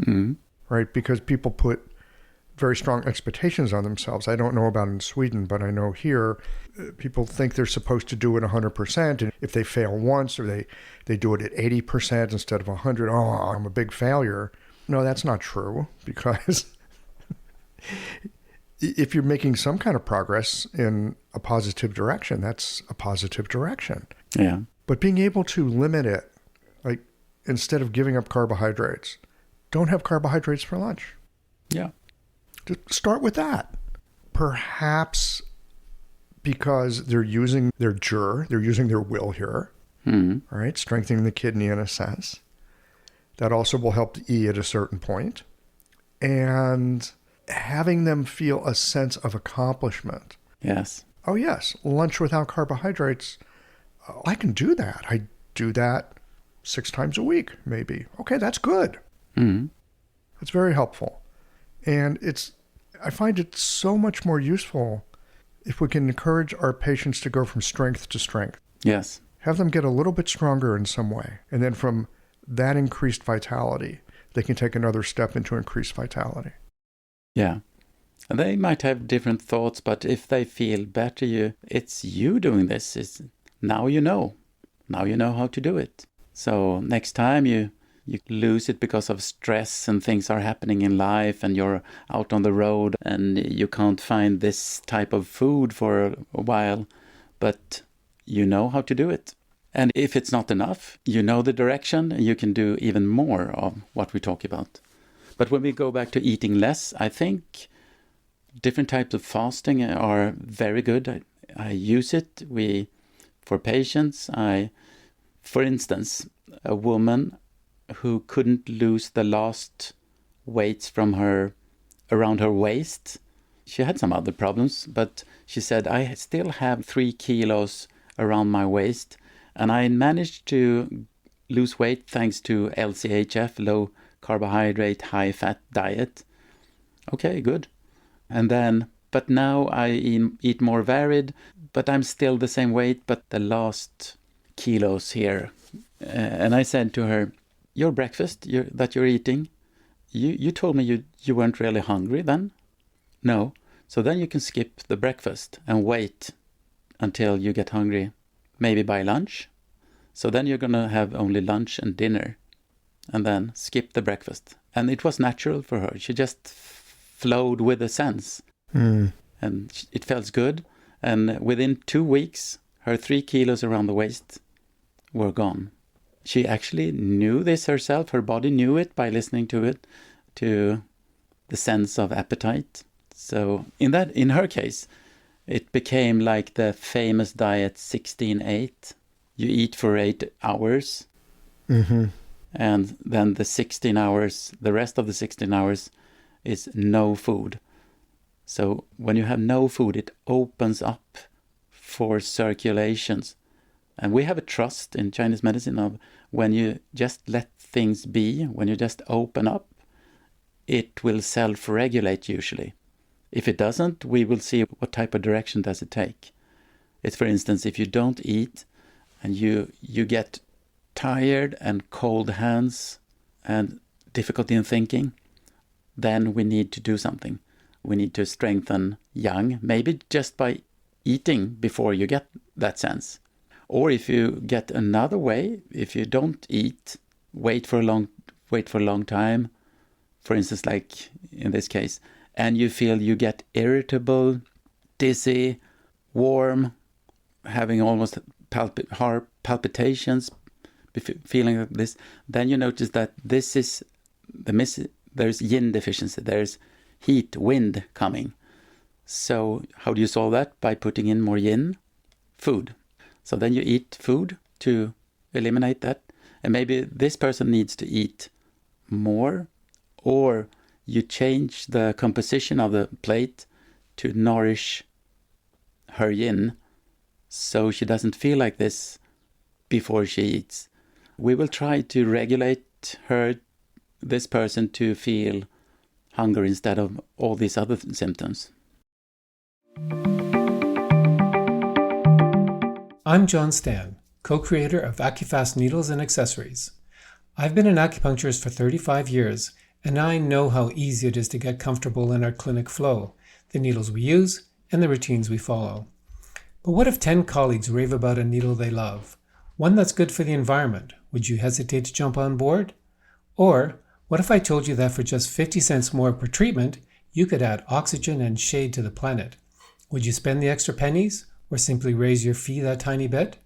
Mm-hmm. Right? Because people put very strong expectations on themselves. I don't know about in Sweden, but I know here people think they're supposed to do it 100%. And if they fail once, or they do it at 80% instead of 100, I'm a big failure. No, that's not true, because if you're making some kind of progress in a positive direction, that's a positive direction. Yeah. But being able to limit it, like instead of giving up carbohydrates, don't have carbohydrates for lunch. Yeah. Just start with that. Perhaps because they're using their they're using their will here, right? Strengthening the kidney in a sense. That also will help the E at a certain point. And having them feel a sense of accomplishment. Yes. Oh, yes, lunch without carbohydrates. I can do that. I do that 6 times a week, maybe. Okay, that's good. Mm-hmm. That's very helpful. And I find it so much more useful if we can encourage our patients to go from strength to strength. Yes. Have them get a little bit stronger in some way. And then from that increased vitality, they can take another step into increased vitality. Yeah. And they might have different thoughts, but if they feel better, it's you doing this. Now you know. Now you know how to do it. So next time you lose it because of stress and things are happening in life, and you're out on the road and you can't find this type of food for a while, but you know how to do it. And if it's not enough, you know the direction, and you can do even more of what we talk about. But when we go back to eating less, I think different types of fasting are very good. I use it for patients. For instance, a woman who couldn't lose the last weights from around her waist. She had some other problems, but she said, I still have 3 kilos around my waist, and I managed to lose weight thanks to LCHF, low carbohydrate, high-fat diet. Okay, good. And then, but now I eat more varied, but I'm still the same weight, but the last kilos here. And I said to her, your breakfast that you're eating, you told me you weren't really hungry then? No. So then you can skip the breakfast and wait until you get hungry, maybe by lunch. So then you're going to have only lunch and dinner, and then skip the breakfast. And it was natural for her. She just flowed with the sense. And it felt good. And within 2 weeks, her 3 kilos around the waist were gone. She actually knew this herself. Her body knew it by listening to it, to the sense of appetite. So in her case, it became like the famous diet 16-8. You eat for 8 hours. Mm-hmm. And then the 16 hours, the rest of the 16 hours is no food. So when you have no food, it opens up for circulations. And we have a trust in Chinese medicine of when you just let things be, when you just open up, it will self-regulate usually. If it doesn't, we will see what type of direction does it take. It's, for instance, if you don't eat and you get tired and cold hands and difficulty in thinking, then we need to do something. We need to strengthen yang, maybe just by eating before you get that sense. Or if you get another way, if you don't eat, wait for a long time, for instance, like in this case, and you feel you get irritable, dizzy, warm, having almost heart palpitations, feeling like this, then you notice that this is there's yin deficiency, there's heat, wind coming. So how do you solve that? By putting in more yin? Food. So then you eat food to eliminate that. And maybe this person needs to eat more, or you change the composition of the plate to nourish her yin so she doesn't feel like this before she eats. We will try to regulate this person to feel hunger instead of all these other symptoms. I'm John Stan, co-creator of AccuFast Needles and Accessories. I've been an acupuncturist for 35 years, and I know how easy it is to get comfortable in our clinic flow, the needles we use, and the routines we follow. But what if 10 colleagues rave about a needle they love? One that's good for the environment. Would you hesitate to jump on board? Or what if I told you that for just 50 cents more per treatment, you could add oxygen and shade to the planet? Would you spend the extra pennies, or simply raise your fee that tiny bit?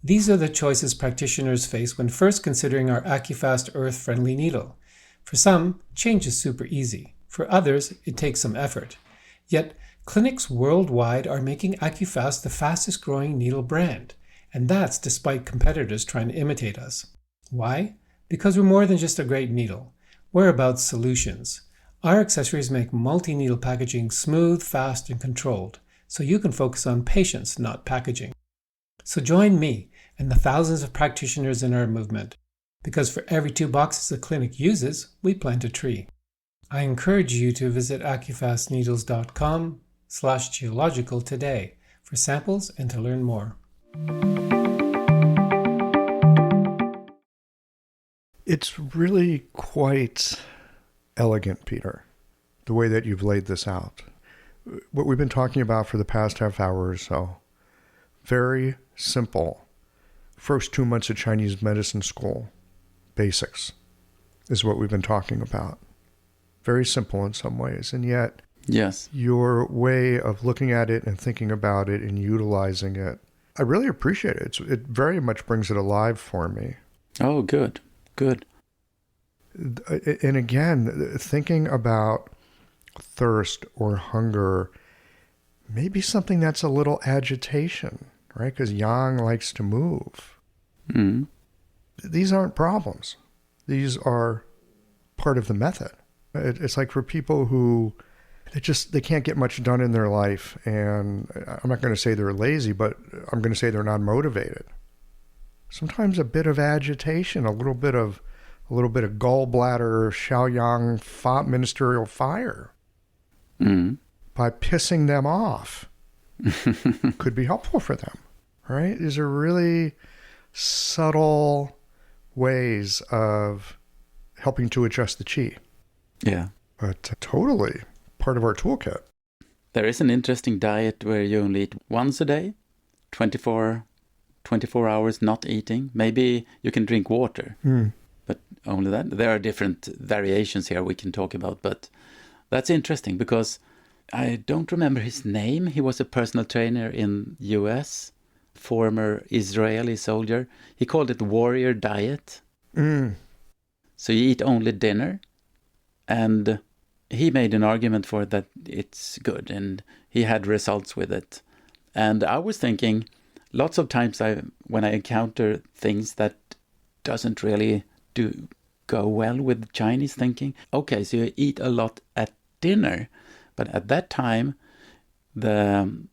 These are the choices practitioners face when first considering our AccuFast Earth-friendly needle. For some, change is super easy. For others, it takes some effort. Yet, clinics worldwide are making AccuFast the fastest growing needle brand. And that's despite competitors trying to imitate us. Why? Because we're more than just a great needle. We're about solutions. Our accessories make multi-needle packaging smooth, fast, and controlled, so you can focus on patients, not packaging. So join me and the thousands of practitioners in our movement, because for every 2 boxes a clinic uses, we plant a tree. I encourage you to visit AccuFastNeedles.com/geological today for samples and to learn more. It's really quite elegant, Peter, the way that you've laid this out. What we've been talking about for the past half hour or so, very simple. First 2 months of Chinese medicine school, basics, is what we've been talking about. Very simple in some ways, and yet Yes. your way of looking at it and thinking about it and utilizing it, I really appreciate it. It very much brings it alive for me. Oh, good. Good. And again, thinking about thirst or hunger, maybe something that's a little agitation, right? Because yang likes to move. Mm. These aren't problems. These are part of the method. It's like for people who they can't get much done in their life, and I'm not going to say they're lazy, but I'm going to say they're not motivated. Sometimes a bit of agitation, a little bit of a little bit of gallbladder Shaoyang ministerial fire by pissing them off could be helpful for them, right? These are really subtle ways of helping to adjust the chi. Yeah. But totally part of our toolkit. There is an interesting diet where you only eat once a day, 24 hours not eating. Maybe you can drink water, but only that. There are different variations here we can talk about, but that's interesting because I don't remember his name. He was a personal trainer in US, former Israeli soldier. He called it warrior diet. So you eat only dinner, and he made an argument for that it's good, and he had results with it. And I was thinking, lots of times when I encounter things that doesn't really go well with Chinese thinking, okay, so you eat a lot at dinner, but at that time, the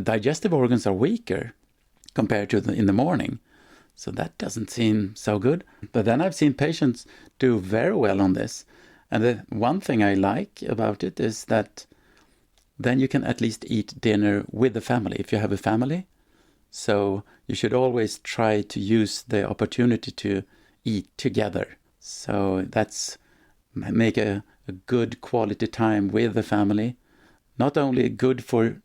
digestive organs are weaker compared to in the morning. So that doesn't seem so good. But then I've seen patients do very well on this. And the one thing I like about it is that then you can at least eat dinner with the family, if you have a family. So you should always try to use the opportunity to eat together. So that's make a good quality time with the family. Not only good for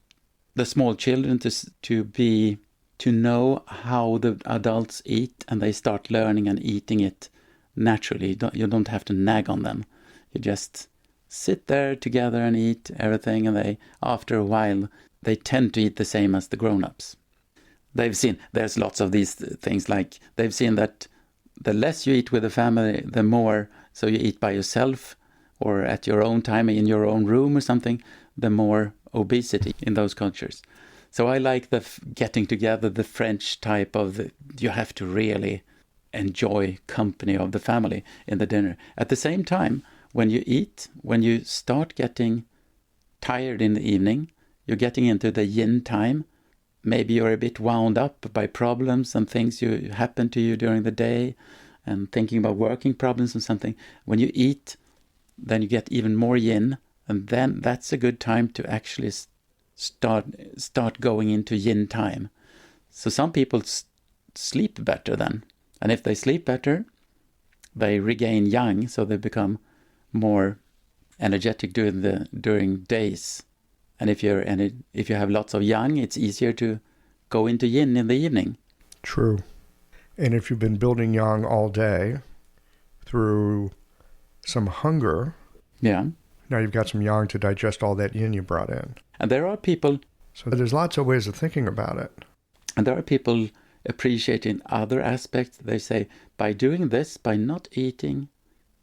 the small children to know how the adults eat, and they start learning and eating it naturally. You don't have to nag on them. You just sit there together and eat everything, and after a while, they tend to eat the same as the grown-ups. They've seen, there's lots of these things, like they've seen that the less you eat with the family, the more, so you eat by yourself or at your own time in your own room or something, the more obesity in those cultures. So I like the getting together, the French type of, you have to really enjoy company of the family in the dinner. At the same time, when you eat, when you start getting tired in the evening, you're getting into the yin time. Maybe you're a bit wound up by problems and things you happen to you during the day and thinking about working problems and something. When you eat, then you get even more yin, and then that's a good time to actually start going into yin time. So some people sleep better then. And if they sleep better, they regain yang, so they become more energetic during days. And if you have lots of yang, it's easier to go into yin in the evening. True. And if you've been building yang all day through some hunger, yeah, now you've got some yang to digest all that yin you brought in. And there are people... So there's lots of ways of thinking about it. And there are people appreciating other aspects. They say, by doing this, by not eating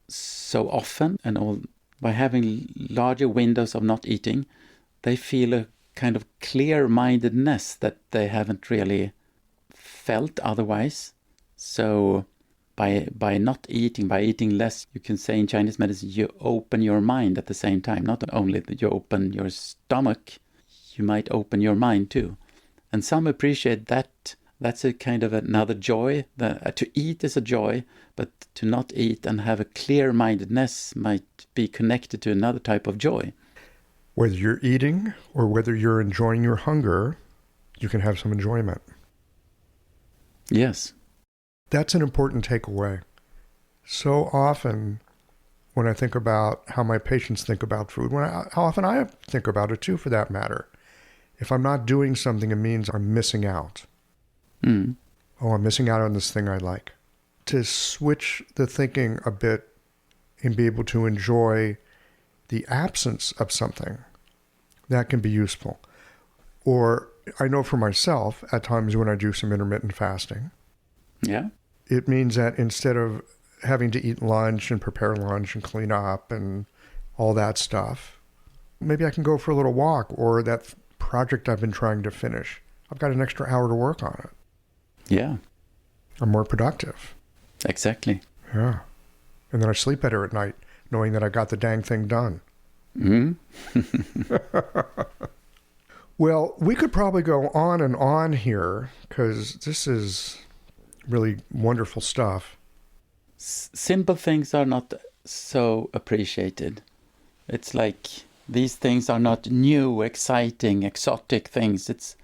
so often and all, by having larger windows of not eating, they feel a kind of clear-mindedness that they haven't really felt otherwise. So by not eating, by eating less, you can say in Chinese medicine, you open your mind at the same time. Not only that you open your stomach, you might open your mind too. And some appreciate that. That's a kind of another joy. To eat is a joy, but to not eat and have a clear-mindedness might be connected to another type of joy. Whether you're eating or whether you're enjoying your hunger, you can have some enjoyment. Yes. That's an important takeaway. So often when I think about how my patients think about food, how often I think about it too, for that matter. If I'm not doing something, it means I'm missing out. Oh, I'm missing out on this thing I like. To switch the thinking a bit and be able to enjoy the absence of something, that can be useful. Or I know for myself, at times when I do some intermittent fasting, yeah, it means that instead of having to eat lunch and prepare lunch and clean up and all that stuff, maybe I can go for a little walk, or that project I've been trying to finish, I've got an extra hour to work on it. Yeah. I'm more productive. Exactly. Yeah. And then I sleep better at night, knowing that I got the dang thing done. Well, we could probably go on and on here, because this is really wonderful stuff. simple things are not so appreciated. It's like these things are not new, exciting, exotic things. It's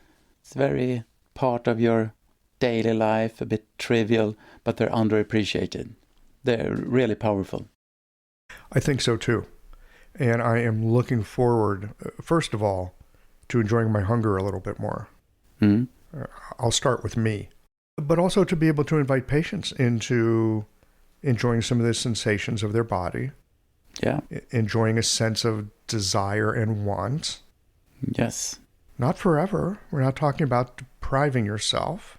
very part of your daily life, a bit trivial, but they're underappreciated. They're really powerful. I think so too. And I am looking forward, first of all, to enjoying my hunger a little bit more. Mm. I'll start with me, but also to be able to invite patients into enjoying some of the sensations of their body. Yeah. Enjoying a sense of desire and want. Yes. Not forever. We're not talking about depriving yourself.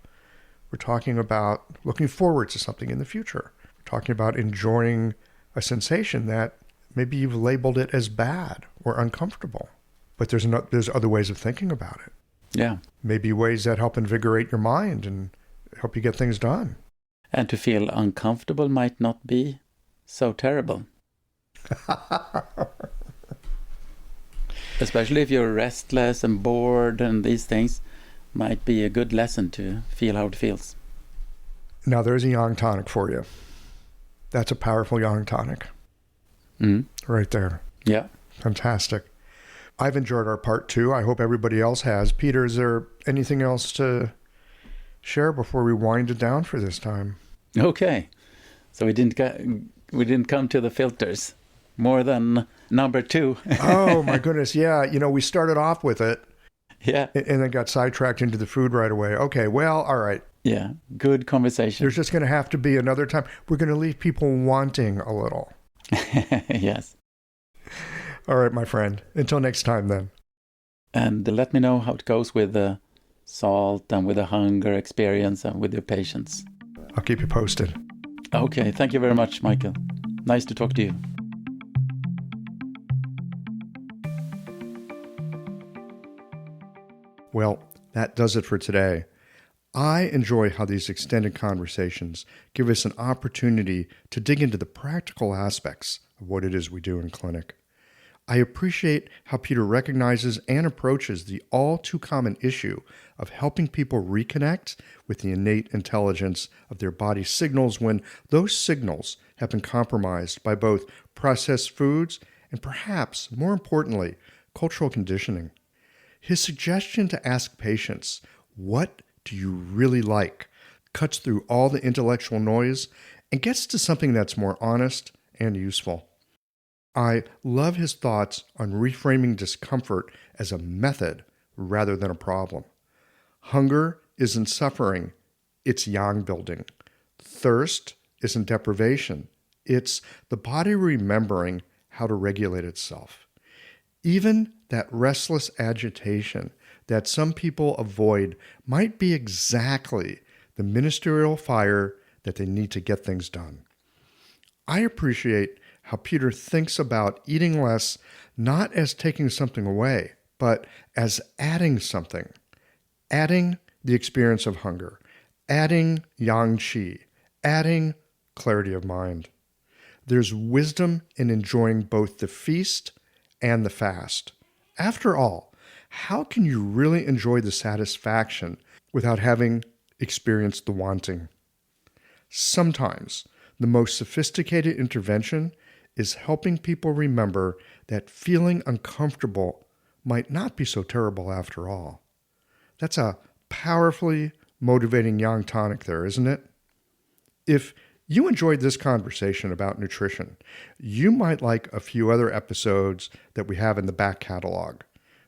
We're talking about looking forward to something in the future. We're talking about enjoying a sensation that maybe you've labeled it as bad or uncomfortable. But there's other ways of thinking about it. Yeah. Maybe ways that help invigorate your mind and help you get things done. And to feel uncomfortable might not be so terrible. Especially if you're restless and bored, and these things might be a good lesson to feel how it feels. Now there's a yang tonic for you. That's a powerful yang tonic. Mm. Right there. Yeah. Fantastic. I've enjoyed our part 2. I hope everybody else has. Peter, is there anything else to share before we wind it down for this time? Okay. So we didn't come to the filters. More than number 2. Oh, my goodness. Yeah. We started off with it. Yeah. And then got sidetracked into the food right away. Okay. Well, all right. Yeah. Good conversation. There's just going to have to be another time. We're going to leave people wanting a little. Yes. All right, my friend. Until next time, then. And let me know how it goes with the salt and with the hunger experience and with your patients. I'll keep you posted. Okay. Thank you very much, Michael. Nice to talk to you. Well, that does it for today. I enjoy how these extended conversations give us an opportunity to dig into the practical aspects of what it is we do in clinic. I appreciate how Peter recognizes and approaches the all too common issue of helping people reconnect with the innate intelligence of their body signals when those signals have been compromised by both processed foods and perhaps, more importantly, cultural conditioning. His suggestion to ask patients, "What do you really like?" cuts through all the intellectual noise and gets to something that's more honest and useful. I love his thoughts on reframing discomfort as a method rather than a problem. Hunger isn't suffering, it's yang building. Thirst isn't deprivation, it's the body remembering how to regulate itself. Even that restless agitation that some people avoid might be exactly the ministerial fire that they need to get things done. I appreciate how Peter thinks about eating less not as taking something away, but as adding something. Adding the experience of hunger, adding yang qi, adding clarity of mind. There's wisdom in enjoying both the feast and the fast. After all, how can you really enjoy the satisfaction without having experienced the wanting? Sometimes the most sophisticated intervention is helping people remember that feeling uncomfortable might not be so terrible after all. That's a powerfully motivating yang tonic there, isn't it? If you enjoyed this conversation about nutrition, you might like a few other episodes that we have in the back catalog.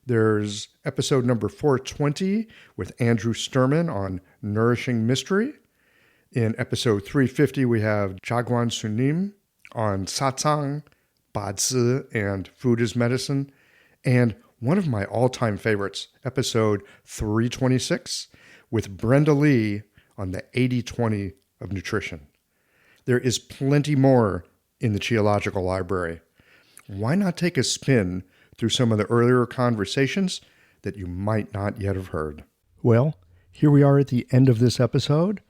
There's episode number 420 with Andrew Sturman on nourishing mystery. In episode 350, we have Jagwan Sunim on satsang, bazi, and food as medicine. And one of my all-time favorites, episode 326, with Brenda Lee on the 80-20 of nutrition. There is plenty more in the Qiological Library. Why not take a spin through some of the earlier conversations that you might not yet have heard? Well, here we are at the end of this episode.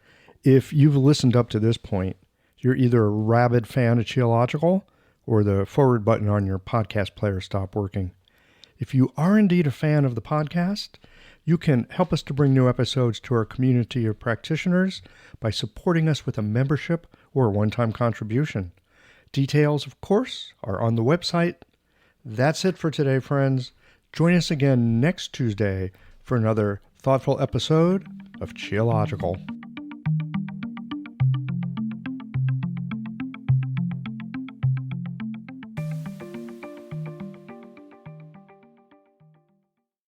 If you've listened up to this point, you're either a rabid fan of Qiological or the forward button on your podcast player stopped working. If you are indeed a fan of the podcast, You can help us to bring new episodes to our community of practitioners by supporting us with a membership or a one-time contribution. Details, of course, are on the website. That's it for today, friends. Join us again next Tuesday for another thoughtful episode of Cheological.